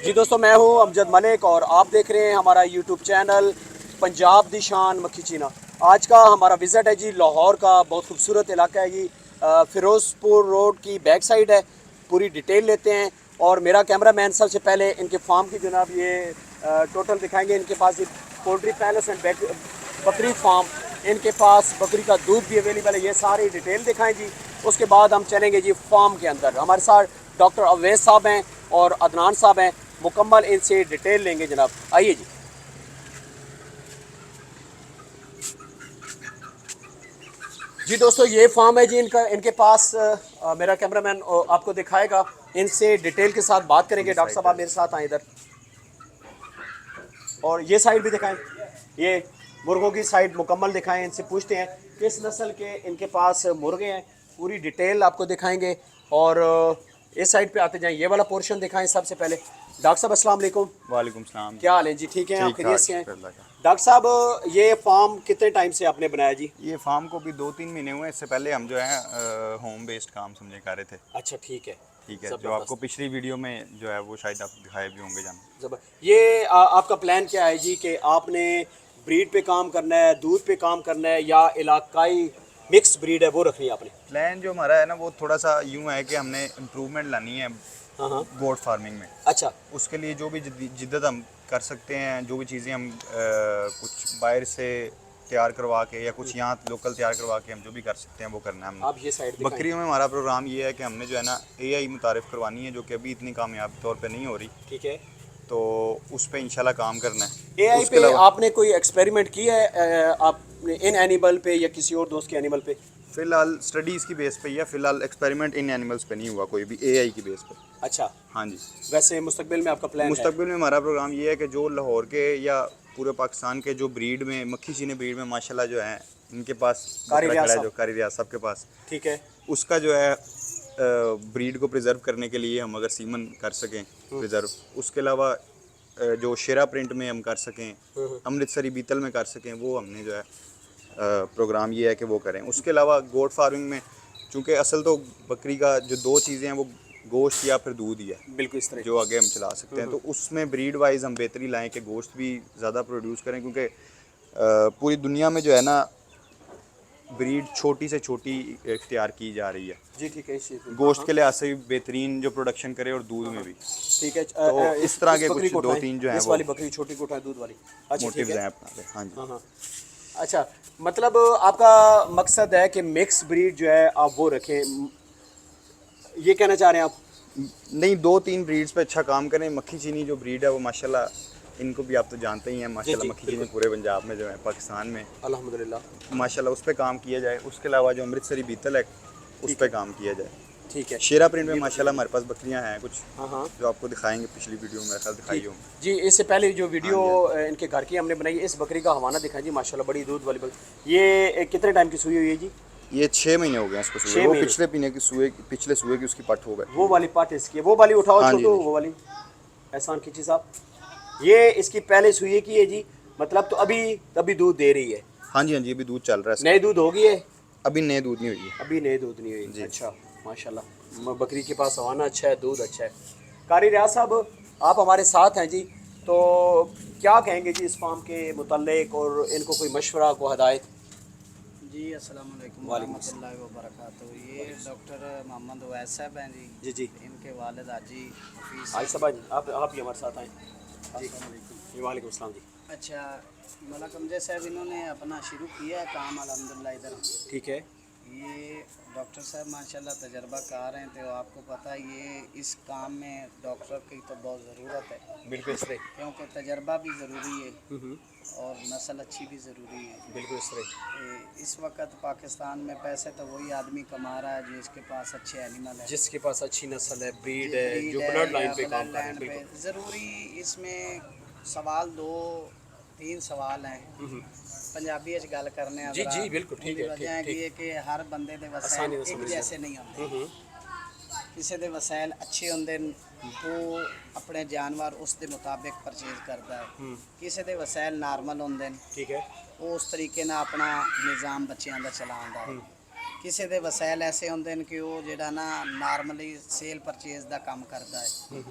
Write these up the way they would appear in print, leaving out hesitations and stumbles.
जी दोस्तों, मैं हूं अमजद मलिक और आप देख रहे हैं हमारा यूट्यूब चैनल पंजाब दी शान मक्खी चीना। आज का हमारा विज़िट है जी लाहौर का, बहुत खूबसूरत इलाका है जी। फ़िरोज़पुर रोड की बैक साइड है। पूरी डिटेल लेते हैं और मेरा कैमरा मैन सबसे पहले इनके फार्म की जनाब ये टोटल दिखाएंगे। इनके पास ये पोल्ट्री पैलेस एंड बकरी फार्म, इनके पास बकरी का दूध भी अवेलेबल है। ये सारी डिटेल दिखाएं जी। उसके बाद हम चलेंगे जी फार्म के अंदर। हमारे साथ डॉक्टर अवैस साहब हैं और अदनान साहब हैं, मुकम्मल इनसे डिटेल लेंगे जनाब। आइए जी। जी दोस्तों, ये फार्म है जी इनका। इनके पास मेरा कैमरामैन आपको दिखाएगा, इनसे डिटेल के साथ बात करेंगे। डॉक्टर साहब आप मेरे साथ आए इधर, और ये साइड भी दिखाएं। ये मुर्गों की साइड मुकम्मल दिखाएं। इनसे पूछते हैं किस नस्ल के इनके पास मुर्गे हैं, पूरी डिटेल आपको दिखाएंगे। और इस साइड पे आते जाएं, ये वाला पोर्शन दिखाएं सबसे पहले। डॉक्टर साहब अस्सलाम वालेकुम। वालेकुम सलाम। क्या हाल है जी? ठीक हैं आप? ठीक खैरियत ठाक, से हैं? शुक्र अल्लाह का। डॉक्टर साहब, ये फार्म कितने टाइम से आपने बनाया जी? ये फार्म को भी 2-3 महीने हुए। इससे पहले हम जो है होम बेस्ड काम समझे कर रहे थे। अच्छा, ठीक है। ठीक है, जो आपको ज़बरदस्त। पिछली वीडियो में जो है वो शायद आप दिखाए भी होंगे जान। ये आपका प्लान क्या है जी कि आपने ब्रीड पे काम करना है, दूध पे काम करना है, या इलाकाई मिक्स ब्रीड है वो रखनी है आपने? प्लान जो हमारा है ना वो थोड़ा सा यूँ है कि हमने इम्प्रूवमेंट लानी है हाँ हाँ। गोट फार्मिंग में। अच्छा। उसके लिए जो भी जिद्दत हम कर सकते हैं, जो भी चीज़ें हम कुछ बाहर से तैयार करवा के या कुछ यहाँ लोकल तैयार करवा के हम जो भी कर सकते हैं वो करना है हमने। आप ये साइड दिखाएं। बकरियों में हमारा प्रोग्राम ये है कि हमने जो है ना एआई मुतारिफ करवानी है, जो कि अभी इतनी कामयाब तौर पे नहीं हो रही। ठीक है। तो उस पे इंशाल्लाह काम करना है। एआई उसके पे अलावा आपने कोई एक्सपेरिमेंट किया है आपने इन एनिमल पे या किसी और दोस्त के एनिमल पे? फ़िलहाल स्टडीज़ की बेस पे या फ़िलहाल एक्सपेरिमेंट इन एनिमल्स पे नहीं हुआ कोई भी, एआई की बेस पे। अच्छा। हाँ जी। वैसे मुस्तकबिल में आपका प्लान है? मुस्तकबिल में हमारा प्रोग्राम ये है कि जो लाहौर के या पूरे पाकिस्तान के जो ब्रीड में मक्खी चीनी ब्रीड में माशाल्लाह जो है इनके पास कारी बकरा रियाज खड़ा है, साहब। जो कारी रियाज साहब के पास, ठीक है। उसका जो है ब्रीड को प्रिजर्व करने के लिए हम अगर सीमन कर सकें प्रिजर्व, उसके अलावा जो शेरा प्रिंट में हम कर सकें, अमृतसरी बीतल में कर सकें, वो हमने जो है प्रोग्राम ये है कि वो करें। उसके अलावा गोट फार्मिंग में चूँकि असल तो बकरी का जो दो चीज़ें हैं वो गोश्त या फिर दूध ही है बिल्कुल इस तरह। जो आगे हम चला सकते हैं। तो उसमें ब्रीड वाइज हम बेहतरी लाएं कि गोश्त भी ज़्यादा प्रोड्यूस करें, क्योंकि पूरी दुनिया में जो है ना ब्रीड छोटी से छोटी इख्तियार की जा रही है जी ठीक है, इस चीज़ में। हाँ गोश्त हाँ। के लिहाज से भी बेहतरीन जो प्रोडक्शन करे और दूध हाँ में हाँ। भी। ठीक है। तो इस तरह के बकरी कुछ को दो उठाएं। तीन जो हैं इस वो वाली बकरी छोटी को उठाएं, दूध वाली। अच्छा ठीक मोटिव्स है। हैं अपना पे। हाँ जी। हाँ हाँ। अच्छा, मतलब आपका मकसद है कि मिक्स ब्रीड जो है आप वो रखें, ये कहना चाह रहे हैं आप? नहीं, 2-3 ब्रीड्स पे अच्छा काम करें। मक्खी चीनी जो ब्रीड है वो माशाल्लाह इनको भी आप तो जानते ही हैं जी माशाल्लाह, जी मक्खी चीनी बिल्कुल। पूरे पंजाब में जो है, पाकिस्तान में अल्हम्दुलिल्लाह। माशाल्लाह उस पे काम किया जाए। उसके अलावा जो अमृतसरी बीतल है उस ठीक पे है। काम किया जाए। ठीक है। शेरा प्रिंट में ये माशाल्लाह बकरी। हमारे पास बकरियां हैं कुछ हाँ हाँ। जो आपको दिखाएंगे, पिछली वीडियो में मेरे ख्याल दिखाई ठीक। होंगी। जी, इससे पहले जो हाँ वीडियो जी, हाँ जी। इनके घर की हमने बनाई है, इस बकरी का हवाना दिखाएं जी। माशाल्लाह बड़ी दूध वाली बकरी। ये कितने टाइम की सूई हुई है जी? ये 6 महीने हो गए हैं इसको सूए। छः वो महीने पिछले सूए की उसकी पट हो बैठी वो हुई वाली है। पार्ट इसकी है। वो वाली उठाओ हाँ जी छोटू, जी। वो वाली एहसान खींची साहब। ये इसकी पहले सुई की है जी, मतलब तो अभी अभी दूध दे रही है? हाँ जी, हाँ जी, अभी दूध चल रहा है नए इसका। दूध होगी है? अभी नए दूध नहीं हुई है। अभी नए दूध नहीं हुई। जी। अच्छा। माशाल्लाह, बकरी के पास हवाना अच्छा है, दूध अच्छा है। कारी रियाज साहब, आप हमारे साथ हैं जी, तो क्या कहेंगे जी इस फार्म के मुतल्लिक, और इनको कोई मशवरा को हदायत? जी अस्सलाम वालेकुम वालेकुम वरहमतुल्लाहि वबरकातुहू। ये डॉक्टर मोहम्मद उवैस साहब हैं जी। जी जी। इनके वालिद हाजी हफीज़ आज साहब। सब आप ही हमारे साथ आए जी। अस्सलाम वालेकुम। जी वालेकुम अस्सलाम जी। अच्छा, मलक अमजद साहब इन्होंने अपना शुरू किया है काम अल्हम्दुलिल्लाह इधर। ठीक है। ये डॉक्टर साहब माशाल्लाह तजर्बाकार हैं, तो आपको पता है ये इस काम में डॉक्टर की तो बहुत ज़रूरत है, बिल्कुल इस तरह। क्योंकि तजर्बा भी ज़रूरी है और नस्ल अच्छी भी ज़रूरी है। बिल्कुल इस तरह। इस वक्त पाकिस्तान में पैसे तो वही आदमी कमा रहा है जिसके पास अच्छे एनिमल है, जिसके पास अच्छी नस्ल है, ब्रीड है, ब्रीड जो है ब्लड लाइन या पे काम ब्लड कर रहे हैं। लाइन पे। बिल्कुल। ज़रूरी इसमें सवाल 2-3 सवाल हैं। पंजाबी च गल करने जी जी बिल्कुल ठीक है। वजह है ठीक कि हर बंदे दे वसैल आसानी से एक समझ जैसे लेना। नहीं होंगे। किसी दे वसैल अच्छे होंगे वो अपने जानवर उस दे मुताबिक परचेज करता है, किसी दे वसैल नार्मल होंगे ठीक है। वो उस तरीके ना अपना निज़ाम बच्चों का चलाता है। किसी दे वसैल ऐसे होंगे कि वो जिहड़ा ना नॉर्मली सेल परचेज का काम करता है।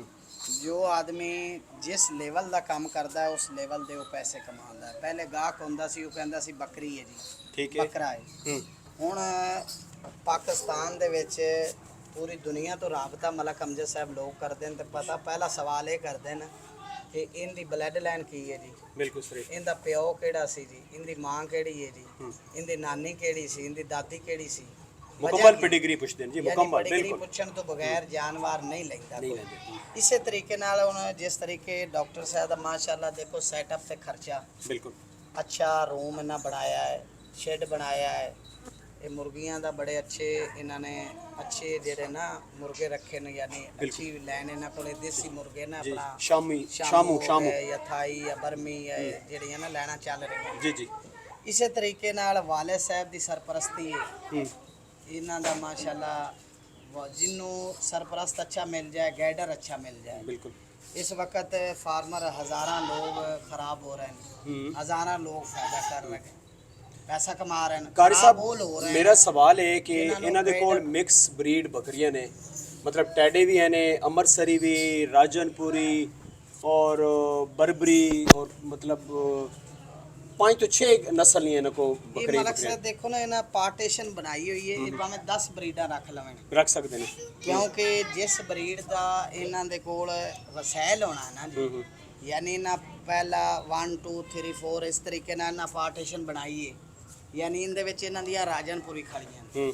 ਜੋ ਆਦਮੀ ਜਿਸ ਲੈਵਲ ਦਾ ਕੰਮ ਕਰਦਾ ਹੈ ਉਸ ਲੈਵਲ ਦੇ ਉਹ ਪੈਸੇ ਕਮਾਉਂਦਾ ਹੈ। ਪਹਿਲੇ ਗਾਹਕ ਹੁੰਦਾ ਸੀ, ਉਹ ਕਹਿੰਦਾ ਸੀ ਬੱਕਰੀ ਹੈ ਜੀ, ਠੀਕ ਹੈ। ਬੱਕਰਾ ਹੈ। ਹੂੰ ਹੁਣ ਪਾਕਿਸਤਾਨ ਦੇ ਵਿੱਚ ਪੂਰੀ ਦੁਨੀਆ ਤੋਂ ਰਾਬਤਾ ਮਲਕ ਅਮਜਦ ਸਾਹਿਬ ਲੋਕ ਕਰਦੇ ਨੇ, ਤੇ ਪਤਾ ਪਹਿਲਾ ਸਵਾਲ ਇਹ ਕਰਦੇ ਨੇ ਕਿ ਇਹਦੀ ਬਲੱਡ ਲਾਈਨ ਕੀ ਹੈ ਜੀ, ਬਿਲਕੁਲ ਸਹੀ। ਇਹਦਾ ਪਿਓ ਕਿਹੜਾ ਸੀ ਜੀ, ਇਹਦੀ ਮਾਂ ਕਿਹੜੀ ਹੈ ਜੀ, ਇਹਦੀ ਨਾਨੀ ਕਿਹੜੀ ਸੀ, ਇਹਦੀ ਦਾਦੀ ਕਿਹੜੀ ਸੀ। ਮੁਕੰਮਲ ਪੈਡੀਗਰੀ ਪੁੱਛਦੇ ਨੇ ਜੀ, ਮੁਕੰਮਲ ਪੈਡੀਗਰੀ ਬਿਲਕੁਲ ਪੁੱਛਣ ਤੋਂ ਬਗੈਰ ਜਾਨਵਰ ਨਹੀਂ ਲੈਂਦਾ ਨਹੀਂ ਕੋਈ। ਲੈਂਦੇ। ਇਸੇ ਤਰੀਕੇ ਨਾਲ ਹੁਣ ਜਿਸ ਤਰੀਕੇ ਡਾਕਟਰ ਸਾਹਿਬ ਦਾ ਮਾਸ਼ਾਅੱਲਾ ਦੇਖੋ ਸੈਟਅਪ ਤੇ ਖਰਚਾ ਬਿਲਕੁਲ ਅੱਛਾ, ਰੂਮ ਇਹਨਾਂ ਬਣਾਇਆ ਹੈ, ਸ਼ੈੱਡ ਬਣਾਇਆ ਹੈ। ਇਹ ਮੁਰਗੀਆਂ ਦਾ ਬੜੇ ਅੱਛੇ ਇਹਨਾਂ ਨੇ ਅੱਛੇ ਜਿਹੜੇ ਨਾ ਮੁਰਗੇ ਰੱਖੇ ਨੇ, ਯਾਨੀ ਅੱਛੀ ਲਾਈਨ ਇਹਨਾਂ ਕੋਲੇ ਦੇਸੀ ਮੁਰਗੇ ਨਾ ਜੀ। ਆਪਣਾ ਸ਼ਾਮੂ ਹੈ ਜਾਂ ਥਾਈ ਜਾਂ ਬਰਮੀ ਹੈ, ਜਿਹੜੀਆਂ ਨਾ ਲੈਣਾ ਚੱਲ ਰਹੀਆਂ। ਜੀ ਜੀ। ਇਸੇ ਤਰੀਕੇ ਨਾਲ ਵਾਲੇ ਸਾਹਿਬ ਦੀ ਸਰਪ੍ਰਸਤੀ ਹੈ ਹੂੰ ਇਹਨਾਂ ਦਾ ਮਾਸ਼ਾਅੱਲਾ, ਜਿਹਨੂੰ ਸਰਪ੍ਰਸਤ ਅੱਛਾ ਮਿਲ ਜਾਏ, ਗਾਈਡਰ ਅੱਛਾ ਮਿਲ ਜਾਏ। ਬਿਲकुल। इस वक्त फार्मर हज़ारा लोग ख़राब हो रहे हैं, हज़ारा लोग फायदा कर रहे हैं, पैसा कमा रहे हैं, कारी खराब साहब बोल हो रहे हैं। मेरा सवाल है कि ਇਹਨਾਂ ਨੂੰ ਇਹਨਾਂ ਦੇ ਕੋਲ guide- ਮਿਕਸ ਬਰੀਡ ਬੱਕਰੀਆਂ ਨੇ, ਮਤਲਬ ਟੈਡੇ ਵੀ ਨੇ, ਅੰਮ੍ਰਿਤਸਰੀ ਵੀ, ਰਾਜਨਪੁਰੀ और बरबरी और मतलब 5 ਤੋਂ 6 ਨਸਲ ਨੇ ਇਹਨਾਂ ਕੋ ਇਹ ਬੱਕਰੀ ਮਲਕ ਸਾਹਿਬ ਦੇਖੋ ਨਾ, ਇਹਨਾਂ ਪਾਰਟੀਸ਼ਨ ਬਣਾਈ ਹੋਈ ਹੈ, ਇਹ ਭਾਵੇਂ 10 ਬਰੀਡਾਂ ਰੱਖ ਲਵਣ, ਰੱਖ ਸਕਦੇ ਨੇ। ਕਿਉਂਕਿ ਜਿਸ ਬਰੀਡ ਦਾ ਇਹਨਾਂ ਦੇ ਕੋਲ ਵਸੈਲ ਹੋਣਾ ਨਾ ਜੀ, ਯਾਨੀ ਨਾ ਪਹਿਲਾ 1 2 3 4 ਇਸ ਤਰੀਕੇ ਨਾਲ ਨਾ ਪਾਰਟੀਸ਼ਨ ਬਣਾਈਏ, ਯਾਨੀ ਇਹਦੇ ਵਿੱਚ ਇਹਨਾਂ ਦੀਆਂ ਰਾਜਨਪੁਰੀ ਖੜੀਆਂ ਨੇ। ਹੂੰ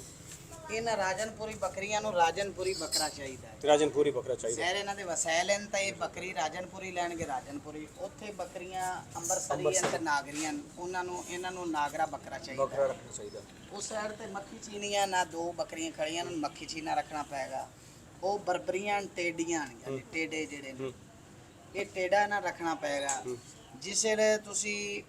ਇਹਨਾਂ ਰਾਜਨਪੁਰੀ ਬੱਕਰੀਆਂ ਨੂੰ ਰਾਜਨਪੁਰੀ ਬੱਕਰਾ ਚਾਹੀਦਾ ਹੈ। ਰਾਜਨਪੁਰੀ ਬੱਕਰਾ ਚਾਹੀਦਾ। ਸ਼ਹਿਰ ਇਹਨਾਂ ਦੇ ਵਸੈਲ ਹਨ ਤਾਂ ਇਹ ਬੱਕਰੀ ਰਾਜਨਪੁਰੀ ਲੈਣਗੇ, ਰਾਜਨਪੁਰੀ। ਉੱਥੇ ਬੱਕਰੀਆਂ ਅੰਮ੍ਰਿਤਸਰੀ ਹਨ ਤੇ ਨਾਗਰੀਆਂ, ਉਹਨਾਂ ਨੂੰ ਇਹਨਾਂ ਨੂੰ ਨਾਗਰਾ ਬੱਕਰਾ ਚਾਹੀਦਾ। ਬੱਕਰਾ ਰੱਖਣਾ ਚਾਹੀਦਾ। ਉਸ ਸਾਈਡ ਤੇ ਮੱਖੀ ਚੀਨੀਆਂ ਨਾ 2 ਬੱਕਰੀਆਂ ਖੜੀਆਂ ਨੇ, ਮੱਖੀ ਚੀਨਾ ਰੱਖਣਾ ਪਏਗਾ। ਉਹ ਬਰਬਰੀਆਂ ਟੇਡੀਆਂ ਨੇ, ਯਾਨੀ ਟੇਡੇ ਜਿਹੜੇ ਨੇ, ਇਹ ਟੇਡਾ ਨਾ ਰੱਖਣਾ ਪਏਗਾ। ਜਿਸ ਵੇਲੇ ਤੁਸੀਂ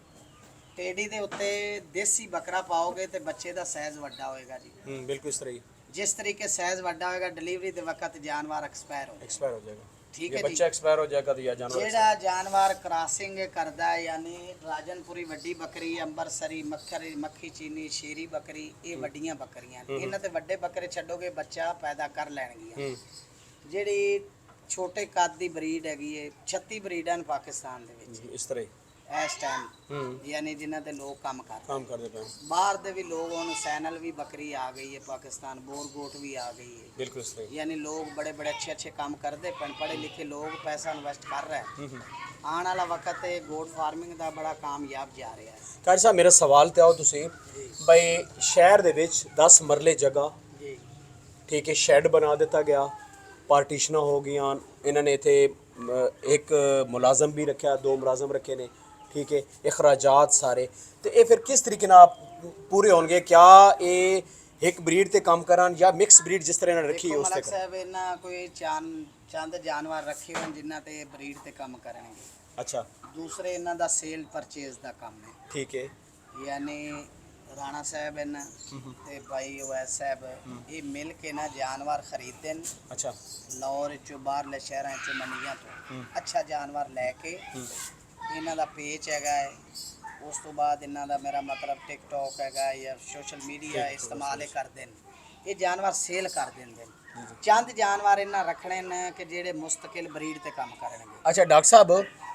ਟੇਡੀ ਦੇ ਉੱਤੇ ਦੇਸੀ ਬੱਕਰਾ ਪਾਓਗੇ ਤੇ ਬੱਚੇ ਦਾ ਸਾਈਜ਼ ਵੱਡਾ ਹੋਏਗਾ ਜੀ। ਬਿਲਕੁਲ ਸਹੀ। ਜਿਸ ਤਰੀਕੇ ਸਾਈਜ਼ ਵੱਡਾ ਹੋਏਗਾ, ਡਿਲੀਵਰੀ ਦੇ ਵਕਤ ਜਾਨਵਰ ਐਕਸਪਾਇਰ ਹੋ ਜਾਏਗਾ। ਠੀਕ ये ਹੈ बच्चा ਜੀ। एक्सपायर हो जाएगा तो या जानवर ਜਿਹੜਾ ਜਾਨਵਰ ਕ੍ਰਾਸਿੰਗ ਕਰਦਾ ਹੈ, ਯਾਨੀ ਰਾਜਨਪੁਰੀ ਵੱਡੀ ਬੱਕਰੀ, ਅੰਬਰਸਰੀ, ਮੱਖੀ ਚੀਨੀ, ਸ਼ੇਰੀ ਬੱਕਰੀ, ਇਹ ਵੱਡੀਆਂ ਬੱਕਰੀਆਂ ਨੇ। ਇਹਨਾਂ ਤੇ ਵੱਡੇ ਬੱਕਰੇ ਛੱਡੋਗੇ ਬੱਚਾ ਪੈਦਾ ਕਰ ਲੈਣਗੀਆਂ। ਜਿਹੜੀ ਛੋਟੇ ਕੱਦ ਦੀ ਬਰੀਡ ਹੈਗੀ ਹੈ, 36 ਬਰੀਡਾਂ ਨੇ ਪਾਕਿਸਤਾਨ ਦੇ ਵਿੱਚ इस तरह ਇਸ ਟਾਈਮ, ਯਾਨੀ ਜਿਨ੍ਹਾਂ ਤੇ ਲੋਕ ਕੰਮ ਕਰਦੇ। काम करते पे। ਬਾਹਰ ਦੇ ਵੀ ਲੋਕ, ਹੁਣ ਸੈਨਲ ਵੀ ਬੱਕਰੀ ਆ ਗਈ ਹੈ ਪਾਕਿਸਤਾਨ, ਬੋਰਗੋਟ ਵੀ ਆ ਗਈ ਹੈ। बिल्कुल सही। यानी लोग बड़े बड़े अच्छे अच्छे काम करते पे, पढ़े लिखे लोग पैसा इन्वेस्ट कर रहे हैं। आने वाला वक्त है गोट फार्मिंग ਦਾ ਬੜਾ ਕਾਮਯਾਬ ਜਾ ਰਿਹਾ ਹੈ। ਕਾਰੀ ਸਾਹਿਬ ਮੇਰਾ ਸਵਾਲ ਤੇ ਆਓ ਤੁਸੀਂ ਬਈ, ਸ਼ਹਿਰ ਦੇ ਵਿੱਚ 10 ਮਰਲੇ ਜਗ੍ਹਾ, ਜੀ ਠੀਕ ਹੈ, ਸ਼ੈੱਡ ਬਣਾ ਦਿੱਤਾ ਗਿਆ, ਪਾਰਟੀਸ਼ਨਾਂ ਹੋ ਗਈਆਂ, ਇਹਨਾਂ ਨੇ ਇੱਥੇ ਇੱਕ ਮੁਲਾਜ਼ਮ ਵੀ ਰੱਖਿਆ, 2 ਮੁਲਾਜ਼ਮ ਰੱਖੇ ਨੇ, ਠੀਕ ਹੈ, ਅਖਰਾਜਾਤ ਸਾਰੇ, ਤੇ ਇਹ ਫਿਰ ਕਿਸ ਤਰੀਕੇ ਨਾਲ ਪੂਰੇ ਹੋਣਗੇ? ਕਿਆ ਇਹ ਇੱਕ ਬਰੀਡ ਤੇ ਕੰਮ ਕਰਨ ਜਾਂ ਮਿਕਸ ਬਰੀਡ ਜਿਸ ਤਰ੍ਹਾਂ ਇਹਨਾਂ ਨੇ ਰੱਖੀ ਹੈ ਦੇਖੋ ਉਸ ਤੇ ਮਲਕ ਕਰਨ? ਸਾਹਿਬ, ਇਹਨਾਂ ਕੋਈ ਚੰਦ ਜਾਨਵਰ ਰੱਖੇ ਹੋਣ ਜਿਨ੍ਹਾਂ ਤੇ ਬਰੀਡ ਤੇ ਕੰਮ ਕਰਨਗੇ। ਅੱਛਾ ਦੂਸਰੇ ਇਹਨਾਂ ਦਾ ਸੇਲ ਪਰਚੇਜ਼ ਦਾ ਕੰਮ ਹੈ, ਠੀਕ ਹੈ। ਯਾਨੀ ਰਾਣਾ ਸਾਹਿਬ ਇਹਨਾਂ ਤੇ ਭਾਈ ਓਵੈਸ ਸਾਹਿਬ, ਇਹ ਮਿਲ ਕੇ ਨਾ ਜਾਨਵਰ ਖਰੀਦਦੇ ਨੇ। ਅੱਛਾ ਲਾਹੌਰ ਚੋਂ, ਬਾਹਰਲੇ ਸ਼ਹਿਰਾਂ ਚੋਂ, ਮੰਡੀਆਂ ਤੋਂ ਅੱਛਾ ਜਾਨਵਰ ਲੈ ਕੇ, ਇਹਨਾਂ ਦਾ ਪੇਜ ਹੈਗਾ ਹੈ। ਉਸ ਤੋਂ ਬਾਅਦ ਇਹਨਾਂ ਦਾ ਮੇਰਾ ਮਤਲਬ ਟਿਕਟੌਕ ਹੈਗਾ ਜਾਂ ਸੋਸ਼ਲ ਮੀਡੀਆ ਇਸਤੇਮਾਲ ਕਰਦੇ ਨੇ। ਇਹ ਜਾਨਵਰ ਸੇਲ ਕਰ ਦਿੰਦੇ ਨੇ। ਚੰਦ ਜਾਨਵਰ ਇਹਨਾਂ ਰੱਖਣੇ ਨੇ ਕਿ ਜਿਹੜੇ ਮੁਸਤਕਿਲ ਬਰੀਡ ਤੇ ਕੰਮ ਕਰਨਗੇ। ਅੱਛਾ ਡਾਕਟਰ ਸਾਹਿਬ,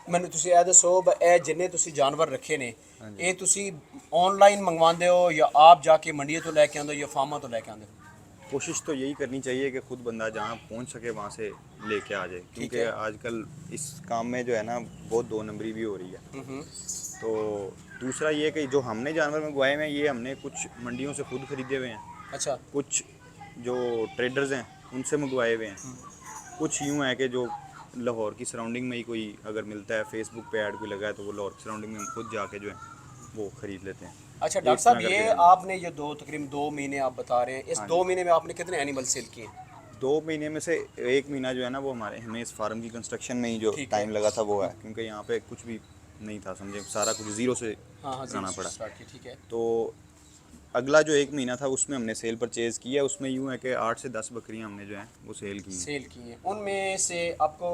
ਮੈਨੂੰ ਤੁਸੀਂ ਇਹ ਦੱਸੋ ਇਹ ਜਿੰਨੇ ਤੁਸੀਂ ਜਾਨਵਰ ਰੱਖੇ ਨੇ, ਇਹ ਤੁਸੀਂ ਆਨਲਾਈਨ ਮੰਗਵਾਉਂਦੇ ਹੋ ਜਾਂ ਆਪ ਜਾ ਕੇ ਮੰਡੀਆਂ ਤੋਂ ਲੈ ਕੇ ਆਉਂਦੇ ਹੋ ਜਾਂ ਫਾਰਮਾਂ ਤੋਂ ਲੈ ਕੇ ਆਉਂਦੇ ਹੋ? कोशिश तो यही करनी चाहिए कि खुद बंदा जहाँ पहुँच सके वहाँ से लेके आ जाए, क्योंकि है। आजकल इस काम में जो है ना बहुत 2 नंबरी भी हो रही है। तो दूसरा ये कि जो हमने जानवर मंगवाए हुए हैं, ये हमने कुछ मंडियों से खुद खरीदे हुए हैं, अच्छा कुछ जो ट्रेडर्स हैं उनसे मंगवाए हुए हैं, कुछ यूँ है कि जो लाहौर की सराउंडिंग में ही कोई अगर मिलता है, फेसबुक पे ऐड कोई लगा है तो वो लाहौर की सराउंडिंग में हम खुद जाके जो है वो ख़रीद लेते हैं। अच्छा डॉक्टर साहब, ये आपने ये तकरीबन 2 महीने आप बता रहे हैं, इस 2 महीने में आपने कितने एनिमल सेल किए हैं? 2 महीने में से 1 महीना जो है ना वो हमें इस फार्म की कंस्ट्रक्शन में ही जो टाइम लगा था वो है, क्योंकि यहाँ पे कुछ भी नहीं था, समझे, सारा कुछ ज़ीरो से हाँ कराना पड़ा। स्टार्ट किया, ठीक है। तो अगला जो 1 महीना था उसमें हमने सेल परचेज़ की है, उसमें यूँ है कि 8 से 10 बकरियां हमने जो हैं वो सेल की हैं। सेल की है, उनमें से आपको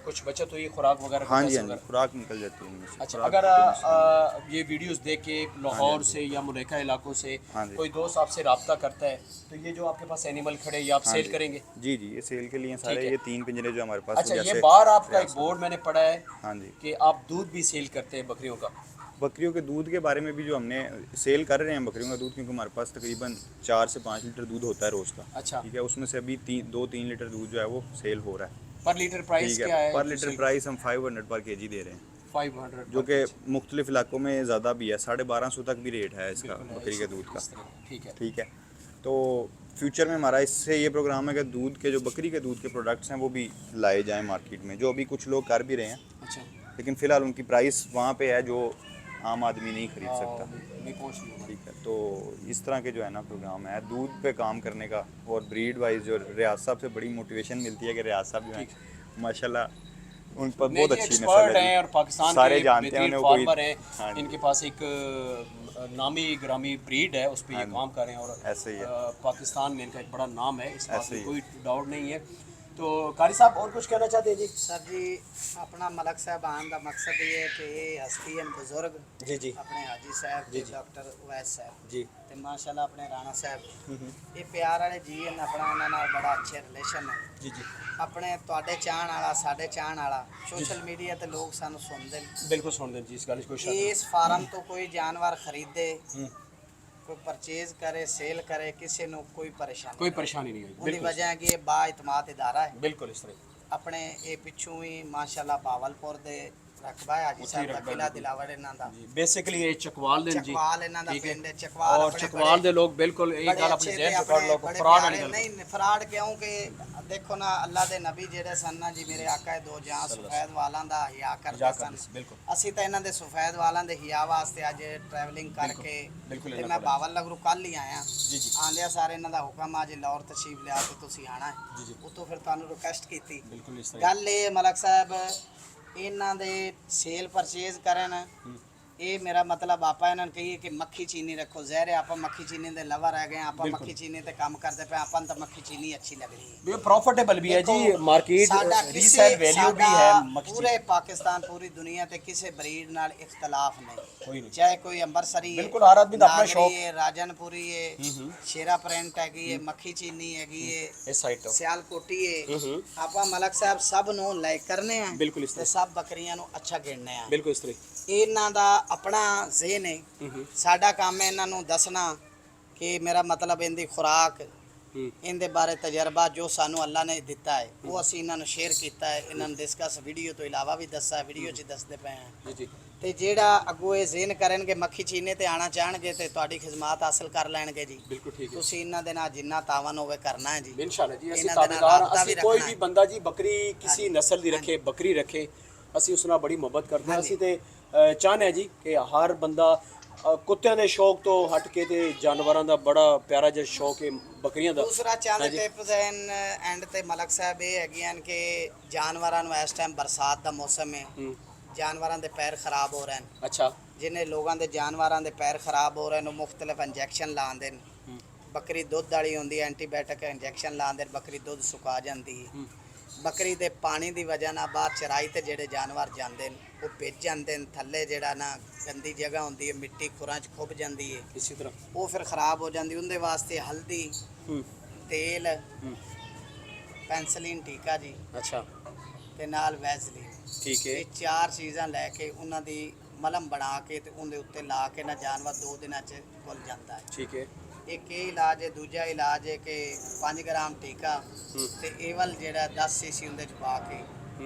कुछ बचत हुई खुराक वगैरह के हाँ जी, पैसे हाँ जी, वगैरह? खुराक निकल जाती है उनमें से। अच्छा, खुराक अगर की कोई मसला नहीं। ये वीडियोस देख के लाहौर से या मुरेका इलाकों से हाँ जी। कोई दोस्त आपसे रब्ता करता है तो ये जो आपके पास एनिमल खड़े ये आप हाँ सेल जी। करेंगे? जी, जी, ये सेल के लिए हैं ठीक सारे, है। ये 3 पिंजरे जो हमारे पास अच्छा, हैं, ये जैसे बाहर आपका एक रियासत। बोर्ड मैंने पढ़ा है हाँ जी। कि आप दूध भी सेल करते हैं बकरियों का। बकरियों के दूध के बारे में भी जो हमने सेल कर रहे हैं बकरियों का दूध, क्योंकि हमारे पास तकरीबन 4 से 5 लीटर दूध होता है रोज़ का। अच्छा। ठीक है, उसमें से अभी 2-3 लीटर दूध जो है वो सेल हो रहा है। पर लीटर प्राइस ठीक क्या है, है? पर जो लीटर सेल प्राइस हम 500 पर केजी दे रहे हैं, 500 जो पर कि केजी। मुख्तलिफ इलाकों में ज़्यादा भी है, 1250 तक भी रेट है इसका बिल्कुल है, बकरी के दूध का। इस तरह, ठीक है। ठीक है, तो फ्यूचर में हमारा इससे ये प्रोग्राम है कि दूध के जो बकरी के दूध के प्रोडक्ट्स हैं वो भी लाए जाएं मार्केट में, जो अभी कुछ लोग कर भी रहे हैं, अच्छा। लेकिन फ़िलहाल उनकी प्राइस वहाँ पे है जो आम आदमी नहीं खरीद सकता। नहीं पहुँच रही हूँ। ठीक है, तो इस तरह के जो है ना प्रोग्राम है दूध पे काम करने का, और ब्रीड वाइज जो रियाज साहब से बड़ी मोटिवेशन मिलती है कि रियाज साहब जो ठीक है माशाल्लाह उन पर नहीं बहुत जी, अच्छी नस्ल एक्सपर्ट है हैं जी, और पाकिस्तान सारे के जानते हैं बेहतरीन उन्हें, वो कोई। फार्मर हैं। हाँ जी, इनके पास एक नामी ग्रामी ब्रीड है, उस पर हाँ ये जी, काम कर रहे हैं और ऐसे ही है, पाकिस्तान में इनका एक बड़ा नाम है, इस बात ऐसे में ही कोई डाउट नहीं है। तो कारी साहब और कुछ कहना चाहते हैं जी? सर जी अपना मलक साहब आने का मकसद ये है कि ये हस्ती हैं बुजुर्ग जी जी अपने हाजी साहब जी ते जी। डॉक्टर उवैस साहब जी। ते माशाल्लाह अपने राणा साहब ये प्यार वाले जी हैं, अपना उन्हां नाल बड़ा अच्छे रिलेशन है। जी जी अपने ਤੁਹਾਡੇ ਚਾਹਣ ਵਾਲਾ ਸਾਡੇ ਚਾਹਣ ਵਾਲਾ ਸੋਸ਼ਲ ਮੀਡੀਆ ਤੇ ਲੋਕ ਸਾਨੂੰ ਸੁਣਦੇ ਨੇ। बिल्कुल सुन दें जी, इस गल कोई शक नहीं। ਇਸ ਫਾਰਮ ਤੋਂ ਕੋਈ ਜਾਨਵਰ ਖਰੀਦੇ हम्म, ਕੋਈ ਪਰਚੇਜ਼ करे सेल करे ਕਿਸੇ ਨੂੰ ਕੋਈ ਪਰੇਸ਼ਾਨੀ कोई परेशानी नहीं हुई। ਉਹਦੀ बिल्कुल ਵਜ੍ਹਾ ਹੈ ਕਿ ਇਹ ਬਾਇਤਮਾਦ ਇਦਾਰਾ ਹੈ। बिल्कुल इस तरह। ਆਪਣੇ ਇਹ ਪਿੱਛੋਂ ਹੀ ਮਾਸ਼ਾਅੱਲਾ ਬਾਵਲਪੁਰ ਦੇ ਰਕਬਾ ਹੈ ਹਾਜੀ ਉੱਥੇ ਸਾਹਿਬ ਦਾ ਰਕਬਾ ਕਿਲਾ ਬਿਲਕੁਲ। ਦਿਲਾਵਰ ਇਹਨਾਂ ਦਾ जी बेसिकली ये चकवाल दिन जी। चकवाल ਇਹਨਾਂ ਦਾ ठीक है। ਪਿੰਡ ਹੈ चकवाल और चकवाल दे लोग बिल्कुल एक बड़े गल अच्छे अपने थे, जहन च कर लो, बड़े फराड प्यारे। वाली गल नहीं फराड क्यों कि देखो ना अल्लाह ਦੇ ਨਬੀ ਜਿਹੜੇ ਸਨ ਨਾ ਜੀ ਮੇਰੇ ਆਕਾ ਹੈ ਦੋ ਜਾਂ ਸਫੈਦ ਵਾਲਾਂ ਦਾ ਹਿਆ ਕਰਦੇ हिया ਸਨ। करते सी, बिल्कुल ਅਸੀਂ ਤਾਂ ਇਹਨਾਂ ਦੇ ਸਫੈਦ ਵਾਲਾਂ ਦੇ ਹਿਆ ਵਾਸਤੇ ਅੱਜ ਟਰੈਵਲਿੰਗ ਕਰਕੇ ਬਿਲਕੁਲ ਤੇ ਇਹਨਾਂ ਮੈਂ ਕੋਲ ਬਾਵਲ ਨਗਰੋਂ ਕੱਲ ਹੀ ਆਇਆ। जी जी ਆਂਦਿਆ ਸਾਰੇ ਇਹਨਾਂ ਦਾ ਹੁਕਮ ਅੱਜ ਲਾਹੌਰ ਤਸ਼ਰੀਫ ਲਿਆ ਤੇ ਤੁਸੀਂ ਆਣਾ ਹੈ। जी जी ਉਤੋਂ ਫਿਰ ਤੁਹਾਨੂੰ ਰਿਕਵੈਸਟ ਕੀਤੀ। बिल्कुल इस तरह। ਗੱਲ ਇਹ ਮਲਕ ਸਾਹਿਬ ਇਹਨਾਂ ਦੇ ਸੇਲ ਪਰਚੇਜ਼ ਕਰਨ ਇਹ ਮੇਰਾ ਮਤਲਬ ਆਪਾਂ ਇਹਨਾਂ ਨੂੰ ਕਹੀਏ ਕਿ ਮੱਖੀ ਚੀਨੀ ਰੱਖੋ ਜ਼ਹਿਰ ਹੈ, ਆਪਾਂ ਮੱਖੀ ਚੀਨੀ ਦੇ ਲਵਰ ਰਹਿ ਗਏ ਆਪਾਂ ਬਿਲਕੁਲ। ਮੱਖੀ ਚੀਨੀ ਤੇ ਕੰਮ ਕਰਦੇ ਪਏ ਆਪਾਂ ਨੂੰ ਤਾਂ ਮੱਖੀ ਚੀਨੀ ਅੱਛੀ ਲੱਗ ਰਹੀ ਹੈ। ये प्रॉफिटेबल भी है जी, देखो, मार्केट साडा रीसेल वैल्यू भी है साडा मक्खी पूरे पाकिस्तान पूरी दुनिया ते किसी ब्रीड नाल इख्तलाफ नहीं, कोई नहीं। चाहे कोई अंबरसरी है, बिल्कुल, हर आदमी दा अपना नागरी शौक। है, राजनपुरी है, शेरा प्रिंट हैगी है, मक्खी चीनी हैगी है, इस साइड तो सियालकोटी है, आपा मलक साहब सब ਨੂੰ ਲਾਈਕ ਕਰਨੇ ਆ बिल्कुल इस ਤੇ तरह। ਸਭ ਬੱਕਰੀਆਂ ਨੂੰ ਅੱਛਾ ਗਿਣਨੇ ਆ। बिल्कुल इस तरह। ਇਹਨਾਂ ਦਾ ਆਪਣਾ ਜ਼ੇਨ ਹੈ, ਸਾਡਾ ਕੰਮ ਹੈ ਇਹਨਾਂ ਨੂੰ ਦੱਸਣਾ ਕਿ ਮੇਰਾ ਮਤਲਬ ਇਹਦੀ ਖੁਰਾਕ ਇਹਦੇ ਬਾਰੇ ਤਜਰਬਾ ਜੋ ਸਾਨੂੰ ਅੱਲਾ ਨੇ ਦਿੱਤਾ ਹੈ ਉਹ ਅਸੀਂ ਇਹਨਾਂ ਨੂੰ ਸ਼ੇਅਰ ਕੀਤਾ ਹੈ, ਇਹਨਾਂ ਨੂੰ ਡਿਸਕਸ ਵੀਡੀਓ ਤੋਂ ਇਲਾਵਾ ਵੀ ਦੱਸਿਆ, ਵੀਡੀਓ 'ਚ ਦੱਸਦੇ ਪਏ ਹਾਂ। जी जी ਤੇ ਜਿਹੜਾ ਅੱਗੋਂ ਇਹ ਜ਼ੇਨ ਕਰਨਗੇ ਮੱਖੀ ਚੀਨੇ ਤੇ ਆਣਾ ਚਾਹਣਗੇ ਤੇ ਤੁਹਾਡੀ ਖਿਦਮਤ ਹਾਸਲ ਕਰ ਲੈਣਗੇ ਜੀ। बिल्कुल ठीक है। ਤੁਸੀਂ ਇਹਨਾਂ ਦੇ ਨਾਲ ਜਿੰਨਾ ਤਾਵਨ ਹੋਵੇ ਕਰਨਾ ਹੈ ਜੀ। इंशाल्लाह जी, ਅਸੀਂ ਇਹਨਾਂ ਦੇ ਨਾਲ ਤਾਬੇਦਾਰ ਰਾਬਤਾ ਅਸੀਂ ਵੀ ਕੋਈ ਰੱਖਣਾ ਵੀ ਹੈ। ਬੰਦਾ ਜੀ ਬੱਕਰੀ ਕਿਸੇ ਹਾਂਜੀ, ਨਸਲ ਦੀ ਰੱਖੇ, ਬੱਕਰੀ ਰੱਖੇ, ਅਸੀਂ ਉਸ ਨਾਲ ਬੜੀ ਮੁਹੱਬਤ ਕਰਦੇ ਹਾਂ। ਅਸੀਂ ਤੇ ਚਾਹੁੰਦੇ ਹਾਂ ਜੀ ਕਿ ਹਰ ਬੰਦਾ ਕੁੱਤਿਆਂ ਦੇ ਸ਼ੌਕ ਤੋਂ ਹਟ ਕੇ ਤੇ ਜਾਨਵਰਾਂ ਦਾ ਬੜਾ ਪਿਆਰਾ ਜਿਹਾ ਸ਼ੌਕ ਹੈ ਬੱਕਰੀਆਂ ਦਾ। ਦੂਸਰਾ ਚੰਦ ਹਾਂਜੀ। ਟਿਪਸ ਐਨ ਐਂਡ ਤੇ ਮਲਕ ਸਾਹਿਬ ਇਹ ਹੈਗੀਆਂ ਨੇ ਕਿ ਜਾਨਵਰਾਂ ਨੂੰ ਇਸ ਟਾਈਮ ਬਰਸਾਤ ਦਾ ਮੌਸਮ ਹੈ, ਜਾਨਵਰਾਂ ਦੇ ਪੈਰ ਖਰਾਬ ਹੋ ਰਹੇ ਨੇ। ਅੱਛਾ। ਜਿਹਨੇ ਲੋਕਾਂ ਦੇ ਜਾਨਵਰਾਂ ਦੇ ਪੈਰ ਖਰਾਬ ਹੋ ਰਹੇ ਨੇ ਮੁxtਲਫ ਇੰਜੈਕਸ਼ਨ ਲਾਉਂਦੇ ਨੇ। ਬੱਕਰੀ ਦੁੱਧ ਵਾਲੀ ਹੁੰਦੀ ਹੈ, ਐਂਟੀਬਾਇਓਟਿਕ ਇੰਜੈਕਸ਼ਨ ਲਾਉਂਦੇ ਨੇ, ਬੱਕਰੀ ਦੁੱਧ ਸੁਕਾ ਜਾਂਦੀ ਹੈ। ਬੱਕਰੀ ਦੇ ਪਾਣੀ ਦੀ ਵਜ੍ਹਾ ਨਾਲ ਬਾਹਰ ਚਰਾਈ ਤੇ ਜਿਹੜੇ ਜਾਨਵਰ ਜਾਂਦੇ ਨੇ ਉਹ ਭਿੱਜ ਜਾਂਦੇ ਨੇ, ਥੱਲੇ ਜਿਹੜਾ ਨਾ ਗੰਦੀ ਜਗ੍ਹਾ ਹੁੰਦੀ ਹੈ ਮਿੱਟੀ ਖੁਰਾਂ 'ਚ ਖੁੱਭ ਜਾਂਦੀ ਹੈ, ਇਸੇ ਤਰ੍ਹਾਂ ਉਹ ਫਿਰ ਖਰਾਬ ਹੋ ਜਾਂਦੀ। ਉਹਦੇ ਵਾਸਤੇ ਹਲਦੀ, ਤੇਲ, ਪੈਨਸਲੀਨ ਟੀਕਾ ਜੀ ਅੱਛਾ ਤੇ ਨਾਲ ਵੈਜ਼ਲੀਨ, ਠੀਕ ਹੈ। ਇਹ ਚਾਰ ਚੀਜ਼ਾਂ ਲੈ ਕੇ ਉਹਨਾਂ ਦੀ ਮਲਮ ਬਣਾ ਕੇ ਤੇ ਉਹਦੇ ਉੱਤੇ ਲਾ ਕੇ ਨਾ ਜਾਨਵਰ 2 ਦਿਨਾਂ 'ਚ ਖੁੱਲ ਜਾਂਦਾ ਹੈ। ਠੀਕ ਹੈ। ਇੱਕ ਇਹ ਇਲਾਜ ਹੈ। ਦੂਜਾ ਇਲਾਜ ਹੈ ਕਿ 5 ਗ੍ਰਾਮ ਟੀਕਾ ਤੇ ਏਵਲ ਜਿਹੜਾ 10 ਸੀਸੀ ਉਹਦੇ 'ਚ ਪਾ ਕੇ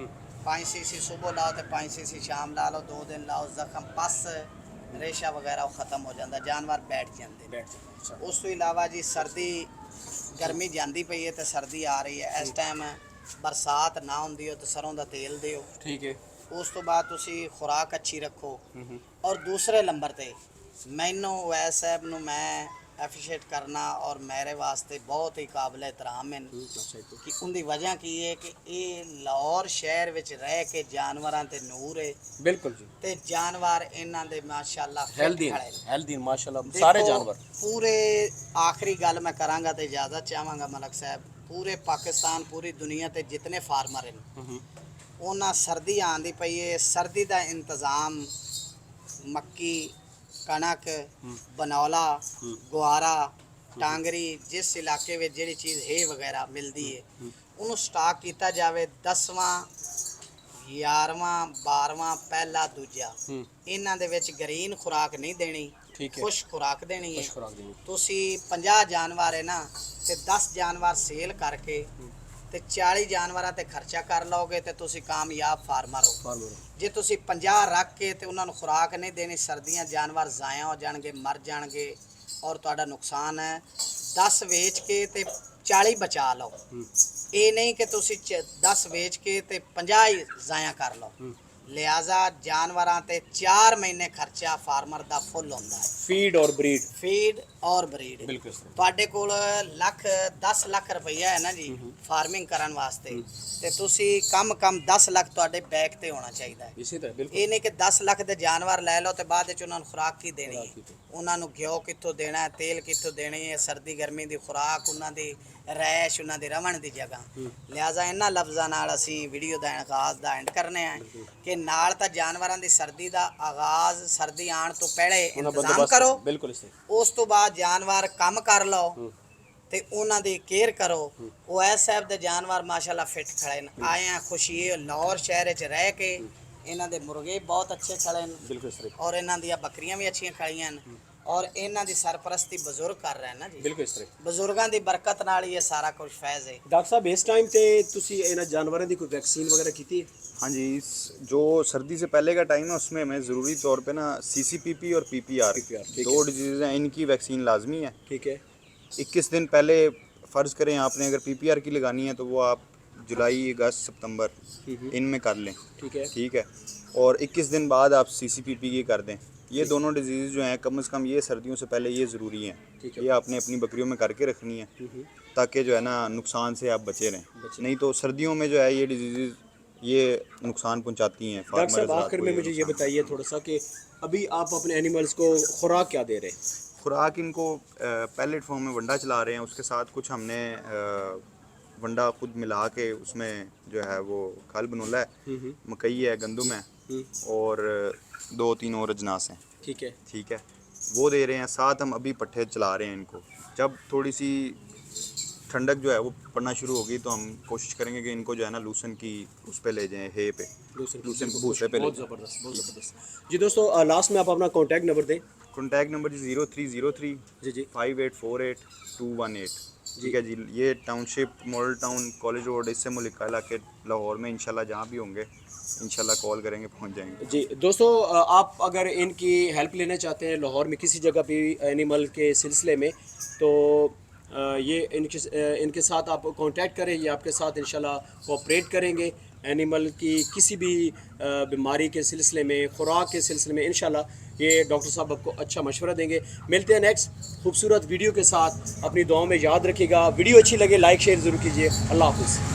5 ਸੀਸੀ ਸਵੇਰ ਲਾਓ ਤੇ 5 ਸੀਸੀ ਸ਼ਾਮ ਲਾ ਲਓ, 2 ਦਿਨ ਲਾਓ, ਜ਼ਖਮ ਪਸ ਰੇਸ਼ਾ ਵਗੈਰਾ ਉਹ ਖਤਮ ਹੋ ਜਾਂਦਾ, ਜਾਨਵਰ ਬੈਠ ਜਾਂਦੇ ਨੇ। ਬੈਠ ਜਾਓ। ਅੱਛਾ। ਉਸ ਤੋਂ ਇਲਾਵਾ ਜੀ ਸਰਦੀ ਗਰਮੀ ਜਾਂਦੀ ਪਈ ਹੈ ਤੇ ਸਰਦੀ ਆ ਰਹੀ ਹੈ, ਇਸ ਟਾਈਮ ਬਰਸਾਤ ਨਾ ਹੁੰਦੀ ਹੋ ਤੇ ਸਰੋਂ ਦਾ ਤੇਲ ਦਿਓ। ਠੀਕ ਹੈ। ਉਸ ਤੋਂ ਬਾਅਦ ਤੁਸੀਂ ਖੁਰਾਕ ਅੱਛੀ ਰੱਖੋ। ਔਰ ਦੂਸਰੇ ਨੰਬਰ ਤੇ ਮੈਨੂੰ ਵੈਸ ਸਾਹਿਬ ਨੂੰ ਮੈਂ ਐਫੀਸ਼ੀਏਟ ਕਰਨਾ ਔਰ ਮੇਰੇ ਵਾਸਤੇ ਬਹੁਤ ਹੀ ਕਾਬਿਲ ਇਤਰਾਮ ਹਨ ਅੱਛਾ ਜੀ ਕਿ ਉਹਦੀ ਵਜ੍ਹਾ ਕੀ ਹੈ ਕਿ ਇਹ ਲਾਹੌਰ ਸ਼ਹਿਰ ਵਿੱਚ ਰਹਿ ਕੇ ਜਾਨਵਰਾਂ ਤੇ ਨੂਰ ਹੈ ਬਿਲਕੁਲ ਜੀ ਤੇ ਜਾਨਵਰ ਇਹਨਾਂ ਦੇ ਮਾਸ਼ਾਅੱਲਾ ਫਿੱਟ ਹੈਲਦੀ ਖੜੇ ਨੇ। ਹੈਲਦੀ ਮਾਸ਼ਾਅੱਲਾ ਸਾਰੇ ਦੇਖੋ, ਜਾਨਵਰ ਪੂਰੇ ਆਖਰੀ ਗੱਲ ਮੈਂ ਕਰਾਂਗਾ ਤੇ ਇਜਾਜ਼ਤ ਚਾਹਾਂਗਾ ਮਲਕ ਸਾਹਿਬ ਪੂਰੇ ਪਾਕਿਸਤਾਨ ਪੂਰੀ ਦੁਨੀਆ ਤੇ ਜਿਤਨੇ ਫਾਰਮਰ ਹਨ ਉਹਨਾਂ ਸਰਦੀ ਆਂਦੀ ਪਈ ਹੈ ਸਰਦੀ ਦਾ ਇੰਤਜ਼ਾਮ ਮੱਕੀ ਕਣਕ ਬਨੌਲਾ ਗੁਆਰਾ ਟਾਂਗਰੀ ਜਿਸ ਇਲਾਕੇ ਵਿੱਚ ਜਿਹੜੀ ਚੀਜ਼ ਹੈ ਵਗੈਰਾ ਮਿਲਦੀ ਹੈ ਉਹਨੂੰ ਸਟਾਕ ਕੀਤਾ ਜਾਵੇ 10ਵਾਂ 11ਵਾਂ 12ਵਾਂ ਪਹਿਲਾ ਦੂਜਾ ਇਹਨਾਂ ਦੇ ਵਿੱਚ ਗਰੀਨ ਖੁਰਾਕ ਨਹੀਂ ਦੇਣੀ ਠੀਕ ਹੈ। ਖੁਸ਼ ਖੁਰਾਕ ਦੇਣੀ ਹੈ ਖੁਸ਼ ਖੁਰਾਕ ਦੇਣੀ। ਤੁਸੀਂ 50 ਜਾਨਵਰ ਹੈ ਨਾ ਤੇ 10 ਜਾਨਵਰ ਸੇਲ ਕਰਕੇ ਤੇ 40 ਜਾਨਵਰਾਂ ਤੇ ਖਰਚਾ ਕਰ ਲਓਗੇ ਤੇ ਤੁਸੀਂ ਕਾਮਯਾਬ ਫਾਰਮਰ ਹੋ ਜੇ ਤੁਸੀਂ 50 ਰੱਖ ਕੇ ਤੇ ਉਹਨਾਂ ਨੂੰ ਖੁਰਾਕ ਨਹੀਂ ਦੇਣੀ ਸਰਦੀਆਂ ਜਾਨਵਰ ਜ਼ਾਇਆ ਹੋ ਜਾਣਗੇ ਮਰ ਜਾਣਗੇ ਔਰ ਤੁਹਾਡਾ ਨੁਕਸਾਨ ਹੈ 10 ਵੇਚ ਕੇ ਤੇ 40 ਬਚਾ ਲਓ ਇਹ ਨਹੀਂ ਕਿ ਤੁਸੀਂ 10 ਵੇਚ ਕੇ ਤੇ 50 ਹੀ ਜ਼ਾਇਆ ਕਰ ਲਓ ਲਿਆਜ਼ਾ ਜਾਨਵਰਾਂ ਤੇ 4 ਮਹੀਨੇ ਖਰਚਾ ਫਾਰਮਰ ਦਾ ਫੁੱਲ ਹੁੰਦਾ ਹੈ ਫੀਡ ਔਰ ਬਰੀਡ ਫੀਡ ਔਰ ਬਰੀਡ ਬਿਲਕੁਲ ਤੁਹਾਡੇ ਕੋਲ 10 ਲੱਖ ਰੁਪਈਆ ਹੈ ਨਾ ਜੀ ਫਾਰਮਿੰਗ ਕਰਨ ਵਾਸਤੇ ਤੇ ਤੁਸੀਂ ਕਮ 10 ਲੱਖ ਤੁਹਾਡੇ ਬੈਕ ਤੇ ਹੋਣਾ ਚਾਹੀਦਾ ਹੈ ਇਸੇ ਤਰ੍ਹਾਂ ਬਿਲਕੁਲ ਇਹ ਨਹੀਂ ਕਿ 10 ਲੱਖ ਦੇ ਜਾਨਵਰ ਲੈ ਲਓ ਤੇ ਬਾਅਦ ਵਿੱਚ ਉਹਨਾਂ ਨੂੰ ਖੁਰਾਕ ਕੀ ਦੇਣੀ ਹੈ ਉਹਨਾਂ ਨੂੰ ਘਿਓ ਕਿੱਥੋਂ ਦੇਣਾ ਹੈ ਤੇਲ ਕਿੱਥੋਂ ਦੇਣੀ ਹੈ ਸਰਦੀ ਗਰਮੀ ਦੀ ਖੁਰਾਕ ਉਹਨਾਂ ਦੀ ਰੈਸ਼ ਉਹਨਾਂ ਦੀ ਰਵਣ ਦੀ ਜਗ੍ਹਾ ਲਿਹਾਜ਼ਾ ਇਹਨਾਂ ਲਫ਼ਜ਼ਾਂ ਨਾਲ ਅਸੀਂ ਵੀਡੀਓ ਦਾ ਆਗਾਜ਼ ਦਾ ਐਂਡ ਕਰਨੇ ਆ ਕਿ ਨਾਲ ਤਾਂ ਜਾਨਵਰਾਂ ਦੀ ਸਰਦੀ ਦਾ ਆਗਾਜ਼ ਸਰਦੀ ਆਉਣ ਤੋਂ ਪਹਿਲੇ ਇੰਤਜ਼ਾਮ ਕਰੋ ਬਿਲਕੁਲ ਇਸੇ ਉਸ ਤੋਂ ਬਾਅਦ ਜਾਨਵਰ ਕੰਮ ਕਰ ਲਓ ਤੇ ਉਹਨਾਂ ਦੀ ਕੇਅਰ ਕਰੋ ਉਹ ਐਸ ਸਾਹਿਬ ਦੇ ਜਾਨਵਰ ਮਾਸ਼ਾਅੱਲਾ ਫਿੱਟ ਖੜੇ ਨੇ ਆਏ ਆ ਖੁਸ਼ੀ ਲਾਹੌਰ ਸ਼ਹਿਰ ਵਿੱਚ ਰਹਿ ਕੇ ਇਹਨਾਂ ਦੇ ਮੁਰਗੇ ਬਹੁਤ ਅੱਛੇ ਖੜੇ ਨੇ ਬਿਲਕੁਲ ਸਹੀ ਔਰ ਇਹਨਾਂ ਦੀਆਂ ਬੱਕਰੀਆਂ ਵੀ ਅੱਛੀਆਂ ਖੜੀਆਂ ਨੇ ਔਰ ਇਹਨਾਂ ਦੀ ਸਰਪ੍ਰਸਤੀ ਬਜ਼ੁਰਗ ਕਰ ਰਹੇ ਨਾ ਜੀ ਬਿਲਕੁਲ ਸਹੀ ਬਜ਼ੁਰਗਾਂ ਦੀ ਬਰਕਤ ਨਾਲ ਹੀ ਇਹ ਸਾਰਾ ਕੁਝ ਫੈਜ਼ ਹੈ ਡਾਕਟਰ ਸਾਹਿਬ ਇਸ ਟਾਈਮ ਤੇ ਤੁਸੀਂ ਇਹਨਾਂ ਜਾਨਵਰਾਂ ਦੀ ਕੋਈ ਵੈਕਸੀਨ वगैरह की थी हाँ जी जो सर्दी से पहले का टाइम है उसमें हमें ज़रूरी तौर पे ना CCPP और PPR ठीक दो डिजीज़ हैं इनकी वैक्सीन लाजमी है ठीक है 21 दिन पहले फ़र्ज़ करें आपने अगर PPR की लगानी है तो वो आप जुलाई अगस्त सितंबर इनमें कर लें ठीक है और 21 दिन बाद आप CCPP की कर दें ये दोनों डिजीज़ जो हैं कम से कम ये सर्दियों से पहले ये ज़रूरी हैं ये आपने अपनी बकरियों में करके रखनी है ताकि जो है ना नुकसान से आप बचे रहें नहीं तो सर्दियों में जो है ये डिजीज़ ये नुकसान पहुंचाती हैं डॉक्टर साहब फार्मर आखिर में मुझे ये बताइए थोड़ा सा कि अभी आप अपने एनिमल्स को खुराक क्या दे रहे हैं खुराक इनको पैलेट फॉर्म में वंडा चला रहे हैं उसके साथ कुछ हमने वंडा खुद मिला के उसमें जो है वो खल बनोला है मकई है गंदम है और 2-3 और अजनास हैं ठीक है वो दे रहे हैं साथ हम अभी पट्ठे चला रहे हैं इनको जब थोड़ी सी ठंडक जो है वो पड़ना शुरू होगी तो हम कोशिश करेंगे कि इनको जो है ना लूसन की उस पे ले जाएं हे पे लूसन भूसे पे ले बहुत ज़बरदस्त जी दोस्तों लास्ट में आप अपना कॉन्टैक्ट नंबर दें कॉन्टैक्ट नंबर जी 0303 जी 5848 ठीक है जी ये township model town college road इससे मुलिका इलाके लाहौर में इंशाल्लाह जहाँ भी होंगे इंशाल्लाह कॉल करेंगे पहुँच जाएंगे जी दोस्तों आप अगर इनकी हेल्प लेना चाहते हैं लाहौर में किसी जगह भी एनिमल के सिलसिले में तो ये इनके साथ आप कांटेक्ट करें ये आपके साथ इंशाल्लाह कोऑपरेट करेंगे एनिमल की किसी भी बीमारी के सिलसिले में खुराक के सिलसिले में इंशाल्लाह ये डॉक्टर साहब आपको अच्छा मशवरा देंगे मिलते हैं नेक्स्ट खूबसूरत वीडियो के साथ अपनी दुआओं में याद रखिएगा वीडियो अच्छी लगे लाइक शेयर ज़रूर कीजिए अल्लाह हाफ़िज़।